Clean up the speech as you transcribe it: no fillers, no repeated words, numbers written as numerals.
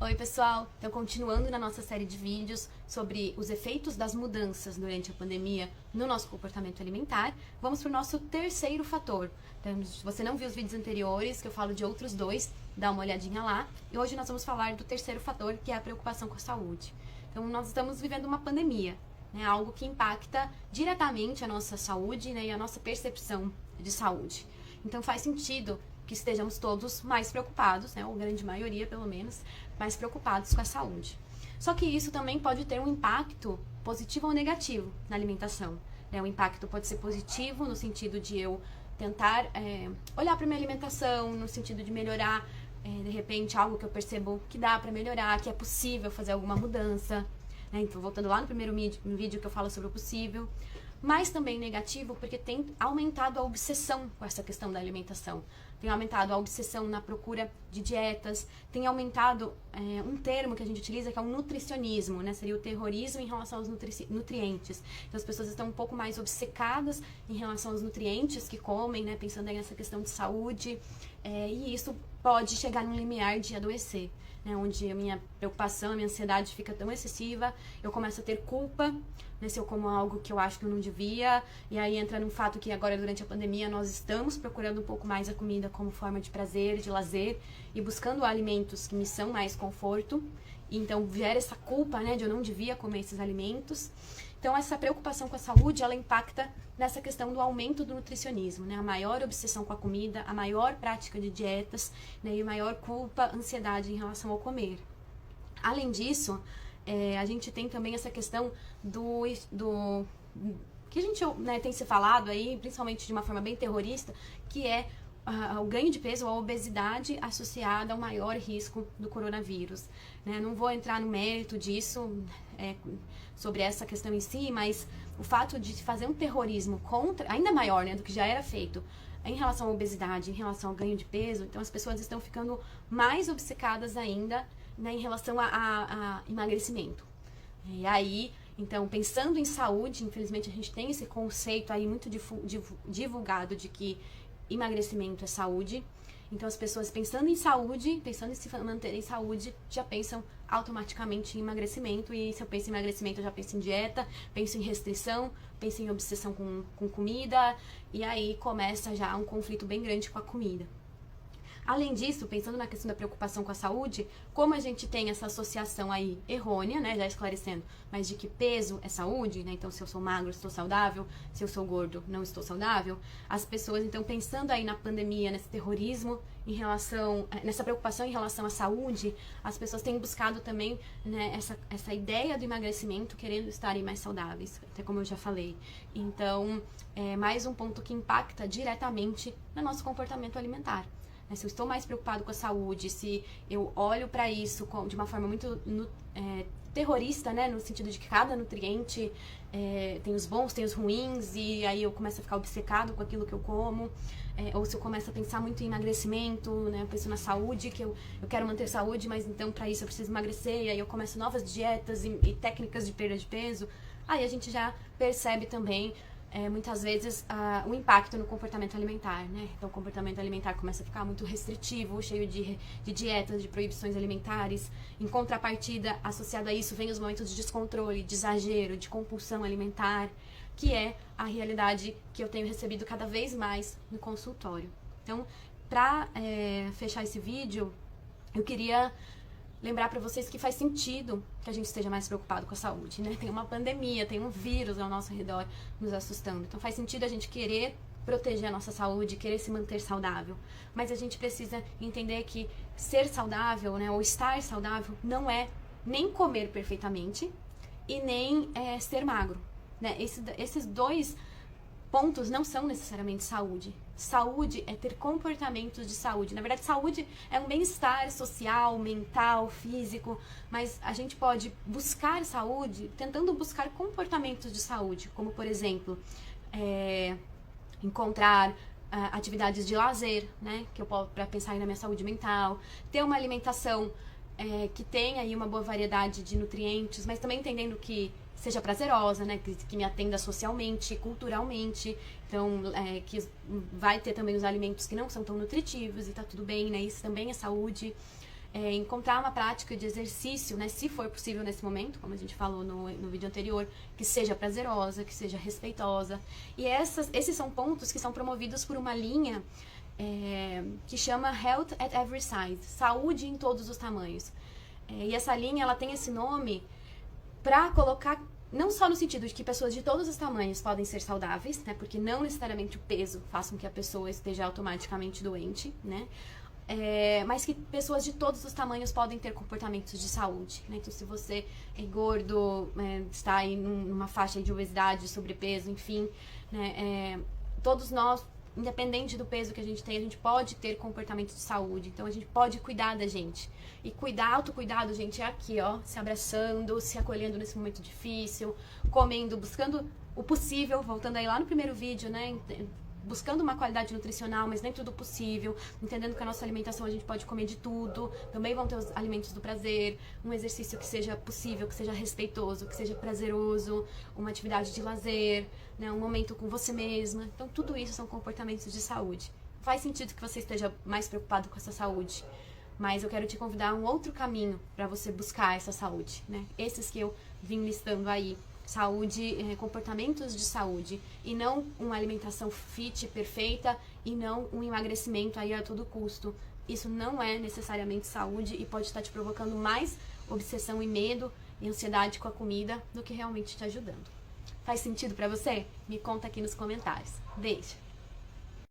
Oi pessoal, então continuando na nossa série de vídeos sobre os efeitos das mudanças durante a pandemia no nosso comportamento alimentar, vamos para o nosso terceiro fator. Então, se você não viu os vídeos anteriores, que eu falo de outros dois, dá uma olhadinha lá. E hoje nós vamos falar do terceiro fator, que é a preocupação com a saúde. Então nós estamos vivendo uma pandemia, né, algo que impacta diretamente a nossa saúde, né, e a nossa percepção de saúde. Então faz sentido que estejamos todos mais preocupados, né, ou grande maioria pelo menos, mais preocupados com a saúde. Só que isso também pode ter um impacto positivo ou negativo na alimentação. Né? O impacto pode ser positivo no sentido de eu tentar olhar para minha alimentação, no sentido de melhorar, de repente, algo que eu percebo que dá para melhorar, que é possível fazer alguma mudança. Né? Então, voltando lá no primeiro vídeo que eu falo sobre o possível. Mas também negativo porque tem aumentado a obsessão com essa questão da alimentação. Tem aumentado a obsessão na procura de dietas, tem aumentado um termo que a gente utiliza que é o nutricionismo, né? Seria o terrorismo em relação aos nutrientes. Então as pessoas estão um pouco mais obcecadas em relação aos nutrientes que comem, né? Pensando aí nessa questão de saúde, e isso pode chegar num limiar de adoecer. Né, onde a minha preocupação, a minha ansiedade fica tão excessiva, eu começo a ter culpa, né, se eu como algo que eu acho que eu não devia, e aí entra no fato que agora durante a pandemia nós estamos procurando um pouco mais a comida como forma de prazer, de lazer, e buscando alimentos que me são mais conforto, e então gera essa culpa, né, de eu não devia comer esses alimentos. Então essa preocupação com a saúde, ela impacta nessa questão do aumento do nutricionismo, né? A maior obsessão com a comida, a maior prática de dietas, né? E a maior culpa, ansiedade em relação ao comer. Além disso, a gente tem também essa questão do que a gente, né, tem se falado aí, principalmente de uma forma bem terrorista, que é o ganho de peso, a obesidade associada ao maior risco do coronavírus. Né? Não vou entrar no mérito disso, sobre essa questão em si, mas o fato de fazer um terrorismo contra, ainda maior, né, do que já era feito, em relação à obesidade, em relação ao ganho de peso, então as pessoas estão ficando mais obcecadas ainda, né, em relação a emagrecimento. E aí, então, pensando em saúde, infelizmente a gente tem esse conceito aí muito divulgado de que emagrecimento é saúde. Então as pessoas pensando em saúde, pensando em se manter em saúde, já pensam automaticamente em emagrecimento. E se eu penso em emagrecimento, eu já penso em dieta, penso em restrição, penso em obsessão com comida. E aí começa já um conflito bem grande com a comida. Além disso, pensando na questão da preocupação com a saúde, como a gente tem essa associação aí errônea, né, já esclarecendo, mas de que peso é saúde, né, então se eu sou magro, estou saudável, se eu sou gordo, não estou saudável, as pessoas, então, pensando aí na pandemia, nesse terrorismo, nessa preocupação em relação à saúde, as pessoas têm buscado também, né, essa ideia do emagrecimento, querendo estarem mais saudáveis, até como eu já falei. Então, é mais um ponto que impacta diretamente no nosso comportamento alimentar. Se eu estou mais preocupado com a saúde, se eu olho para isso de uma forma muito terrorista, né, no sentido de que cada nutriente tem os bons, tem os ruins, e aí eu começo a ficar obcecado com aquilo que eu como, ou se eu começo a pensar muito em emagrecimento, né, eu penso na saúde, que eu quero manter saúde, mas então para isso eu preciso emagrecer, e aí eu começo novas dietas e técnicas de perda de peso, aí a gente já percebe também muitas vezes o impacto no comportamento alimentar, né? Então o comportamento alimentar começa a ficar muito restritivo, cheio de dietas, de proibições alimentares. Em contrapartida, associado a isso, vem os momentos de descontrole, de exagero, de compulsão alimentar, que é a realidade que eu tenho recebido cada vez mais no consultório. Então, para fechar esse vídeo, eu queria lembrar para vocês que faz sentido que a gente esteja mais preocupado com a saúde, né? Tem uma pandemia, tem um vírus ao nosso redor nos assustando. Então faz sentido a gente querer proteger a nossa saúde, querer se manter saudável. Mas a gente precisa entender que ser saudável, né, ou estar saudável, não é nem comer perfeitamente e nem ser magro. Né? Esses dois pontos não são necessariamente saúde. Saúde é ter comportamentos de saúde. Na verdade, saúde é um bem-estar social, mental, físico, mas a gente pode buscar saúde tentando buscar comportamentos de saúde, como, por exemplo, encontrar atividades de lazer, né, que eu posso para pensar na minha saúde mental, ter uma alimentação que tenha aí uma boa variedade de nutrientes, mas também entendendo que seja prazerosa, né, que me atenda socialmente, culturalmente, então que vai ter também os alimentos que não são tão nutritivos e tá tudo bem, né, isso também é saúde. encontrar uma prática de exercício, né, se for possível nesse momento, como a gente falou no vídeo anterior, que seja prazerosa, que seja respeitosa. E esses são pontos que são promovidos por uma linha que chama Health at Every Size, saúde em todos os tamanhos. E essa linha, ela tem esse nome para colocar, não só no sentido de que pessoas de todos os tamanhos podem ser saudáveis, né, porque não necessariamente o peso faz com que a pessoa esteja automaticamente doente, né, mas que pessoas de todos os tamanhos podem ter comportamentos de saúde, né? Então, se você é gordo, está aí numa faixa de obesidade, sobrepeso, enfim, né, todos nós, independente do peso que a gente tem, a gente pode ter comportamentos de saúde. Então, a gente pode cuidar da gente. E autocuidado, gente, é aqui, ó, se abraçando, se acolhendo nesse momento difícil, comendo, buscando o possível, voltando aí lá no primeiro vídeo, né, buscando uma qualidade nutricional, mas dentro do possível, entendendo que a nossa alimentação a gente pode comer de tudo, também vão ter os alimentos do prazer, um exercício que seja possível, que seja respeitoso, que seja prazeroso, uma atividade de lazer, né, um momento com você mesma. Então, tudo isso são comportamentos de saúde. Faz sentido que você esteja mais preocupado com essa saúde, mas eu quero te convidar a um outro caminho para você buscar essa saúde, né? Esses que eu vim listando aí. Saúde, comportamentos de saúde, e não uma alimentação fit, perfeita, e não um emagrecimento aí a todo custo. Isso não é necessariamente saúde e pode estar te provocando mais obsessão e medo e ansiedade com a comida do que realmente te ajudando. Faz sentido pra você? Me conta aqui nos comentários. Beijo!